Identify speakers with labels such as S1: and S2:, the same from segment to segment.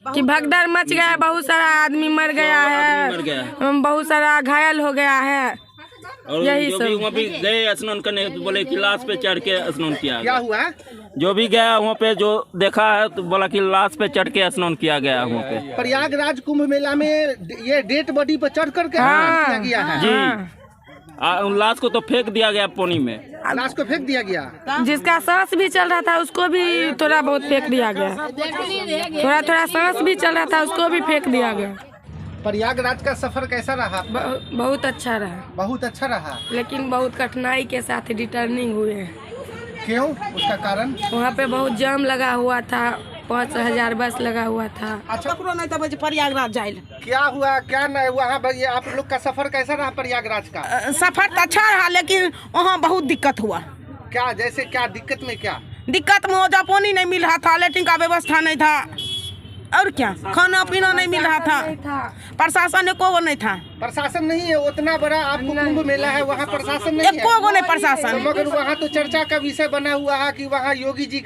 S1: कि भगदड़ मच गया, बहुत सारा आदमी मर गया है, बहुत सारा घायल हो गया है।
S2: और
S1: यही
S2: जो
S1: सब
S2: भी वहाँ पे गए स्नान करने तो बोले कि लाश पे चढ़ के स्नान किया
S3: क्या
S2: गया।
S3: हुआ?
S2: जो भी गया वहाँ पे जो देखा है तो बोला कि लाश पे चढ़ के स्नान किया गया वहाँ पे।
S3: प्रयागराज कुंभ मेला में ये डेड बॉडी पर चढ़ करके स्नान किया गया है।
S2: जी लाश को तो फेंक दिया गया पानी में,
S3: लाश को फेंक दिया गया।
S1: जिसका सांस भी चल रहा था उसको भी थोड़ा बहुत फेंक दिया गया, थोड़ा थोड़ा सांस भी चल रहा था उसको भी फेंक दिया गया।
S3: प्रयागराज का सफर कैसा रहा?
S1: बहुत अच्छा रहा,
S3: बहुत अच्छा रहा।
S1: लेकिन बहुत कठिनाई के साथ रिटर्निंग हुए।
S3: क्यों? उसका कारण?
S1: वहाँ पे बहुत जाम लगा हुआ था, 5000 बस लगा हुआ था।
S3: अच्छा
S4: नहीं तो प्रयागराज जाए।
S3: क्या हुआ क्या नहीं वहाँ आप लोग का सफर कैसा रहा प्रयागराज का?
S4: सफर तो अच्छा रहा लेकिन वहाँ बहुत दिक्कत हुआ।
S3: क्या जैसे क्या दिक्कत में? क्या
S4: दिक्कत में ओजा पानी नहीं मिल रहा था, लेट्रिन का व्यवस्था नहीं था, और क्या खाना पीना नहीं मिल रहा था, प्रशासन एको नहीं था।
S3: प्रशासन नहीं है? उतना बड़ा आपको कुंभ मेला है, वहाँ प्रशासन नहीं है?
S4: एको नहीं प्रशासन।
S3: तो मगर वहाँ तो चर्चा का विषय बना हुआ है कि वहाँ योगी जी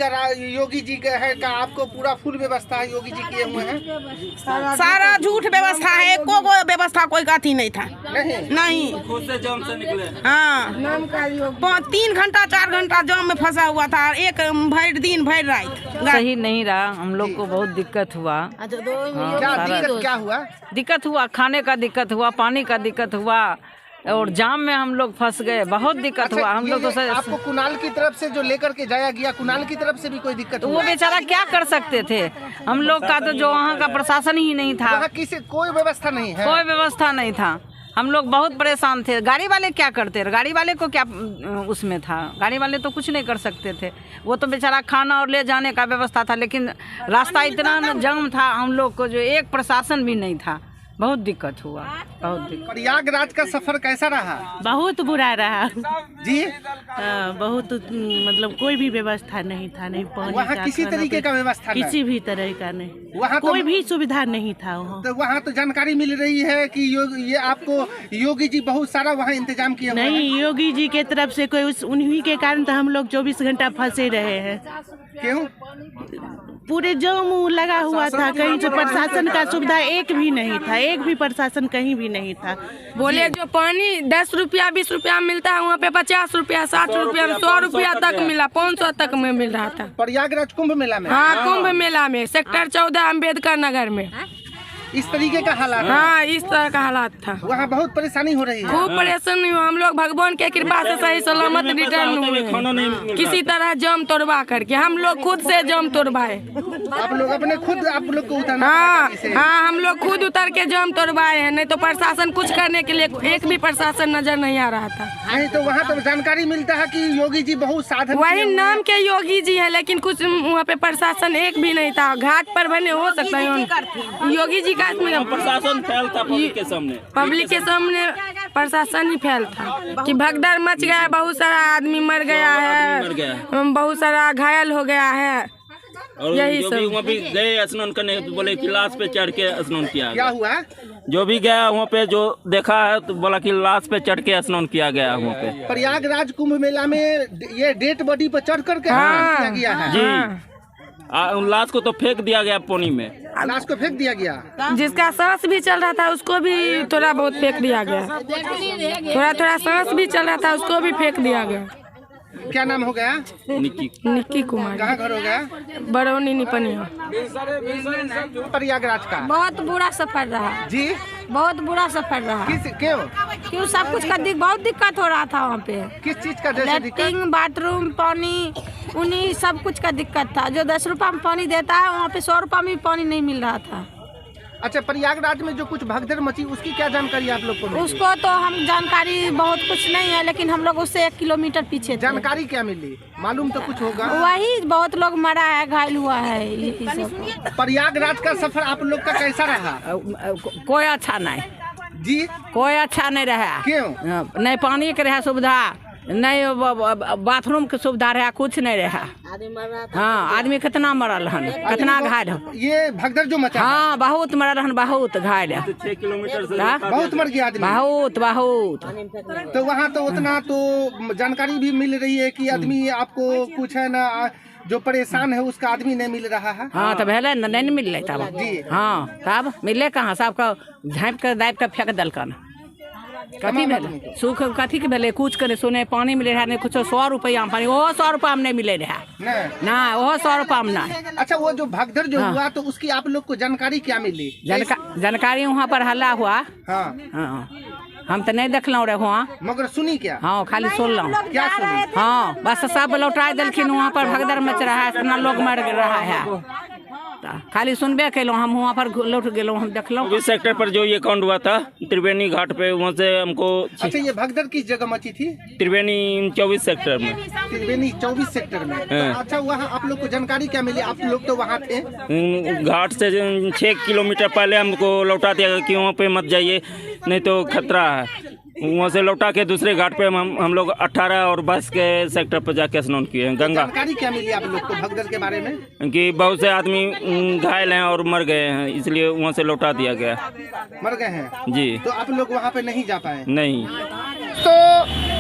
S3: का है का आपको पूरा फुल व्यवस्था है, योगी जी किए हुए हैं।
S4: सारा झूठ व्यवस्था है, एको व्यवस्था कोई अथी नहीं था। नहीं
S2: खुद से जाम से निकले।
S4: हाँ 3 घंटा 4 घंटा जाम में फंसा हुआ था, एक भर दिन भर रात।
S5: सही नहीं रहा, हम लोग को बहुत दिक्कत हुआ।
S3: क्या दिक्कत क्या हुआ?
S5: दिक्कत हुआ, खाने का दिक्कत हुआ, पानी का दिक्कत हुआ, और जाम में हम लोग फंस गए, बहुत दिक्कत हुआ। हम लोग तो
S3: आपको कुणाल की तरफ से जो लेकर के जाया गया, कुणाल की तरफ से भी कोई दिक्कत
S5: तो
S3: हुआ?
S5: वो बेचारा क्या कर सकते थे, हम लोग का तो जो वहाँ का प्रशासन ही नहीं था,
S3: वहाँ किसी कोई व्यवस्था नहीं है।
S5: कोई व्यवस्था नहीं था। हम लोग बहुत परेशान थे। गाड़ी वाले क्या करते, गाड़ी वाले को क्या उसमें था, गाड़ी वाले तो कुछ नहीं कर सकते थे। वो तो बेचारा खाना और ले जाने का व्यवस्था था, लेकिन रास्ता इतना जाम था हम लोग को, जो एक प्रशासन भी नहीं था। बहुत दिक्कत हुआ, बहुत दिक्कत।
S3: प्रयागराज का सफर कैसा रहा?
S6: बहुत बुरा रहा
S3: जी।
S6: बहुत मतलब कोई भी व्यवस्था नहीं था, नहीं पानी
S3: वहाँ
S6: का,
S3: किसी
S6: खाना
S3: तरीके का व्यवस्था नहीं?
S6: किसी भी तरह का नहीं,
S3: वहाँ तो
S6: कोई भी सुविधा नहीं था वहाँ।
S3: तो वहाँ तो जानकारी मिल रही है कि ये आपको योगी जी बहुत सारा वहाँ इंतजाम किए हुए हैं।
S6: नहीं, योगी जी के तरफ से कोई उन्हीं के कारण तो हम लोग 24 घंटा फंसे रहे हैं।
S3: क्यों?
S6: पूरे जाम लगा हुआ था, कहीं से प्रशासन का सुविधा एक भी नहीं था, एक भी प्रशासन कहीं भी नहीं था।
S1: बोले जो पानी 10 रुपया 20 रुपया मिलता है, वहाँ पे 50 रुपया 60 रुपया 100 रुपया तक मिला, 500 तक में मिल रहा था।
S3: प्रयागराज कुंभ मेला में?
S1: हाँ कुंभ मेला में, सेक्टर 14 अम्बेडकर नगर में
S3: इस तरीके का हालात?
S1: हाँ इस तरह का हालात था।
S3: वहाँ बहुत परेशानी हो रही है।
S1: खूब परेशानी हुआ, हम लोग भगवान के कृपा से सही सलामत रिटर्न हुए, किसी तरह जाम तोड़वा करके। हम लोग खुद से जाम तोड़वाए।
S3: आप लोग अपने खुद आप लोग को उतारना?
S1: हाँ हम लोग खुद उतर के जाम तोड़वाए हैं, नहीं तो प्रशासन कुछ करने के लिए एक भी प्रशासन नजर नहीं आ रहा था।
S3: नहीं तो वहाँ तो जानकारी मिलता है कि योगी जी बहुत साधन
S1: वही नाम के योगी जी है, लेकिन कुछ वहाँ पे प्रशासन एक भी नहीं था। घाट पर बने हो सकता है योगी जी,
S2: प्रशासन फैल था पब्लिक के सामने, प्रशासन ही फैल था कि भगदड़ मच गया, बहुत सारा आदमी मर गया है, बहुत सारा घायल हो गया है। और
S1: यही
S2: जो
S1: सब
S2: भी वहाँ पे गए स्नान करने तो बोले कि लाश पे चढ़ के स्नान किया
S3: क्या
S2: गया।
S3: हुआ?
S2: जो भी गया वहाँ पे जो देखा है तो बोला कि लाश पे चढ़ के स्नान किया गया वहाँ पे।
S3: प्रयागराज कुंभ मेला में ये डेड बॉडी पर चढ़ करके स्नान किया गया है।
S2: जी लाश को तो फेंक दिया गया पानी में,
S3: लाश को फेंक दिया गया।
S1: जिसका सांस भी चल रहा था उसको भी थोड़ा बहुत फेंक दिया गया, थोड़ा थोड़ा सांस भी चल रहा था उसको भी फेंक दिया गया।
S3: क्या नाम हो गया?
S1: निक्की कुमार।
S3: कहाँ घर हो गया?
S1: बरौनी निपनिया।
S3: प्रयागराज का
S7: बहुत बुरा सफर रहा
S3: जी,
S7: बहुत बुरा सफर रहा। क्यों? सब कुछ का बहुत दिक्कत हो रहा था वहाँ पे।
S3: किस चीज का? जैसे
S7: लैट्रिन, बाथरूम, पानी, उन्हीं सब कुछ का दिक्कत था। जो 10 रुपया में पानी देता है वहाँ पे 100 रुपया में भी पानी नहीं मिल रहा था।
S3: अच्छा, प्रयागराज में जो कुछ भगदड़ मची उसकी क्या जानकारी आप लोग को मिली?
S7: उसको तो हम जानकारी बहुत कुछ नहीं है, लेकिन हम लोग उससे 1 किलोमीटर पीछे थे।
S3: जानकारी क्या मिली? मालूम तो कुछ होगा।
S7: वही बहुत लोग मरा है, घायल हुआ है, यही सब।
S3: प्रयागराज का सफर आप लोग का कैसा रहा?
S5: कोई अच्छा नहीं
S3: जी,
S5: कोई अच्छा नहीं रहा।
S3: क्यों?
S5: नहीं पानी के रहा सुविधा, नहीं बाथरूम के सुविधा रहा, कुछ नहीं रहा। हाँ आदमी कितना मरल हन, कितना घायल हो।
S3: ये भगदड़ जो मचा?
S5: हाँ बहुत मरल हन, बहुत घायल।
S2: 6 किलोमीटर से
S3: बहुत मर गया आदमी?
S5: बहुत बहुत।
S3: तो वहाँ तो उतना तो जानकारी भी मिल रही है कि आदमी आपको कुछ है ना जो परेशान है उसका आदमी नहीं मिल रहा है।
S8: हाँ तब है ना, नहीं मिल रही तब
S3: जी।
S8: हाँ तब मिले कहाँ, सबका झाँप कर दाब कर फेंक दलकन। कथी भेले सुख, कथी के भेले, कुछ करे सोने पानी मिले रहा नहीं, कुछ 100 रुपया पानी, ओहो 100 रुपया में नहीं मिले रहा ना, ओहो 100 रुपया में ना।
S3: अच्छा, वो जो भगदड़ जो हुआ तो उसकी आप लोग को जानकारी क्या मिली?
S8: जानकारी वहाँ पर हल्ला हुआ।
S3: हाँ
S8: हाँ हम तो नहीं देखल रहे वहाँ,
S3: मगर सुनी क्या?
S8: हाँ खाली सुनल।
S3: क्या सुनी?
S8: हाँ बस सब लौटा दिलखिन, वहाँ पर भगदड़ मच रहा है, इतना लोग मर रहा है, खाली सुनबे कैलो। हम वहाँ पर लौट गेलो, हम देखलो।
S9: 24 सेक्टर पर जो ये कांड हुआ था त्रिवेणी घाट पे, वहाँ से हमको।
S3: अच्छा, ये भगदड़ किस जगह मची थी?
S9: त्रिवेणी 24 सेक्टर में।
S3: त्रिवेणी 24 सेक्टर में। तो अच्छा, वहाँ आप लोग को जानकारी क्या मिली? आप लोग तो वहाँ थे।
S9: घाट से 6 किलोमीटर पहले हमको लौटा दिया कि वहाँ पे मत जाइए, नहीं तो खतरा है। वहाँ से लौटा के दूसरे घाट पे हम लोग 18 और 22 के सेक्टर पर जाके स्नान किए हैं। गंगा।
S3: जानकारी क्या मिली आप लोग को भगदड़ के बारे में?
S9: कि बहुत से आदमी घायल हैं और मर गए हैं, इसलिए वहाँ से लौटा दिया गया।
S3: मर गए हैं
S9: जी।
S3: तो आप लोग वहाँ पे नहीं जा पाए?
S9: नहीं।
S3: तो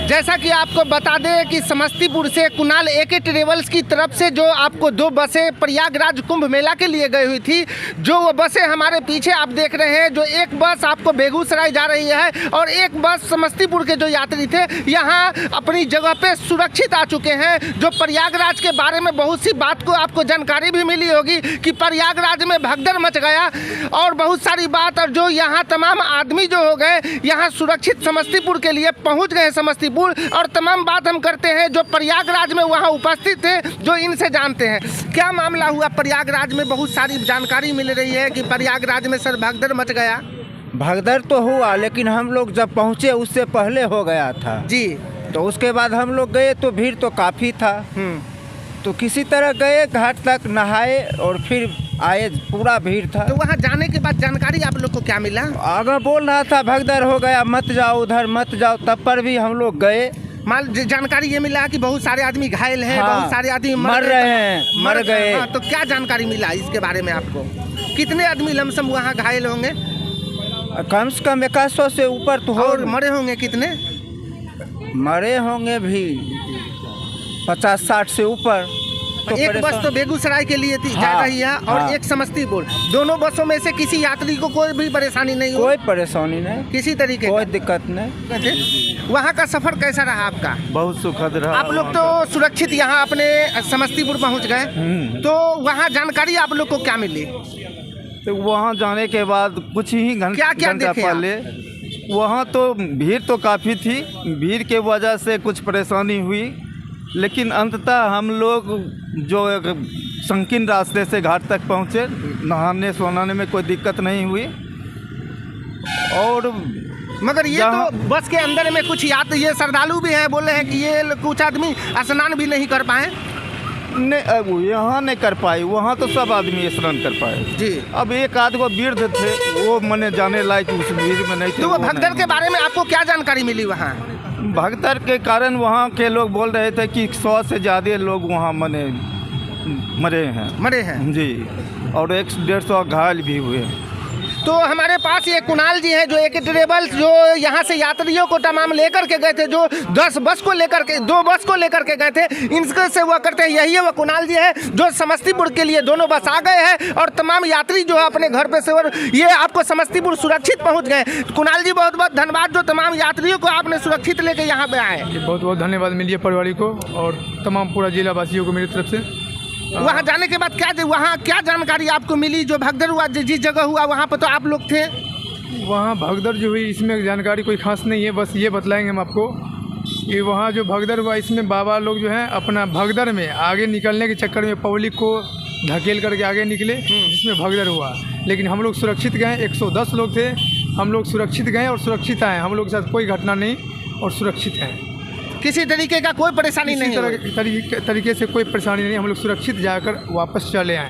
S3: जैसा कि आपको बता दें कि समस्तीपुर से कुणाल AK ट्रेवल्स की तरफ से जो आपको 2 बसें प्रयागराज कुंभ मेला के लिए गई हुई थी, जो वो बसें हमारे पीछे आप देख रहे हैं, जो एक बस आपको बेगूसराय जा रही है और एक बस समस्तीपुर के जो यात्री थे यहाँ अपनी जगह पे सुरक्षित आ चुके हैं। जो प्रयागराज के बारे में बहुत सी बात को आपको जानकारी भी मिली होगी कि प्रयागराज में भगदड़ मच गया और बहुत सारी बात, और जो यहाँ तमाम आदमी जो हो गए यहाँ सुरक्षित समस्तीपुर के लिए पहुँच गए समस्तीपुर, और तमाम बात हम करते हैं जो प्रयागराज में वहाँ उपस्थित थे, जो इनसे जानते हैं क्या मामला हुआ प्रयागराज में। बहुत सारी जानकारी मिल रही है कि प्रयागराज में सर भगदड़ मच गया।
S10: भगदड़ तो हुआ, लेकिन हम लोग जब पहुँचे उससे पहले हो गया था
S3: जी।
S10: तो उसके बाद हम लोग गए तो भीड़ तो काफ़ी था, तो किसी तरह गए घाट तक, नहाए और फिर आए, पूरा भीड़ था।
S3: तो वहाँ जाने के बाद जानकारी आप लोग को क्या मिला?
S10: आगे बोल रहा था भगदड़ हो गया, मत जाओ उधर, मत जाओ, तब पर भी हम लोग गए।
S3: जानकारी ये मिला कि बहुत सारे आदमी घायल हैं। हाँ, बहुत सारे आदमी
S10: मर रहे हैं, मर गए।
S3: हाँ, तो क्या जानकारी मिला इसके बारे में आपको? कितने आदमी लमसम वहाँ घायल होंगे?
S10: कम से कम 100 से ऊपर तो हो।
S3: और मरे होंगे कितने?
S10: मरे होंगे भी 50-60 से ऊपर।
S3: तो एक बस तो बेगूसराय के लिए थी, जा रही है, और एक समस्तीपुर। दोनों बसों में से किसी यात्री को कोई भी परेशानी नहीं हुई?
S10: कोई परेशानी नहीं,
S3: किसी तरीके
S10: कोई दिक्कत नहीं।
S3: वहाँ का सफर कैसा रहा आपका?
S10: बहुत सुखद रहा।
S3: आप लोग तो सुरक्षित यहाँ अपने समस्तीपुर पहुँच गए, तो वहाँ जानकारी आप लोग को क्या मिली?
S10: तो वहाँ जाने के बाद कुछ ही घंटा पहले वहाँ तो भीड़ तो काफ़ी थी, भीड़ के वजह से कुछ परेशानी हुई, लेकिन अंततः हम लोग जो संकीर्ण रास्ते से घाट तक पहुँचे, नहाने सोनाने में कोई दिक्कत नहीं हुई। और
S3: मगर ये तो बस के अंदर में कुछ ये श्रद्धालु भी हैं, बोल रहे हैं कि ये कुछ आदमी स्नान भी नहीं कर पाए।
S10: नहीं, यहाँ नहीं कर पाए, वहाँ तो सब आदमी स्नान कर पाए
S3: जी।
S10: अब एक आध वो वृद्ध थे, वो मने जाने लायक उस भीड़ में नहीं थे।
S3: तो वो भगदड़ के बारे में आपको क्या जानकारी मिली? वहाँ
S10: भगदड़ के कारण वहाँ के लोग बोल रहे थे कि 100 से ज़्यादा लोग वहाँ मरे हैं जी, और 150 घायल भी हुए।
S3: तो हमारे पास ये कुणाल जी हैं जो AK ट्रेवल्स जो यहाँ से यात्रियों को तमाम लेकर के गए थे, जो 2 बस को लेकर के गए थे, इनसे से हुआ करते हैं। यही है वो कुणाल जी है जो समस्तीपुर के लिए दोनों बस आ गए हैं और तमाम यात्री जो है अपने घर पे से, और ये आपको समस्तीपुर सुरक्षित पहुँच गए। कुणाल जी बहुत बहुत धन्यवाद, जो तमाम यात्रियों को आपने सुरक्षित लेके यहाँ पे आए।
S11: बहुत बहुत धन्यवाद मिलिए परिवार को और तमाम पूरा जिला वासियों को मेरी तरफ से।
S3: वहाँ जाने के बाद वहाँ क्या जानकारी आपको मिली? जो भगदड़ हुआ जिस जगह हुआ वहाँ पर तो आप लोग थे।
S11: वहाँ भगदड़ जो हुई इसमें जानकारी कोई खास नहीं है, बस ये बतलाएंगे हम आपको कि वहाँ जो भगदड़ हुआ इसमें बाबा लोग जो हैं अपना भगदड़ में आगे निकलने के चक्कर में पब्लिक को धकेल करके आगे निकले, जिसमें भगदड़ हुआ। लेकिन हम लोग सुरक्षित गए, 110 लोग थे, हम लोग सुरक्षित गए और सुरक्षित आए। हम लोग के साथ कोई घटना नहीं और सुरक्षित हैं,
S3: किसी तरीके का कोई परेशानी नहीं,
S11: तरीके से कोई परेशानी नहीं। हम लोग सुरक्षित जाकर वापस चले आए।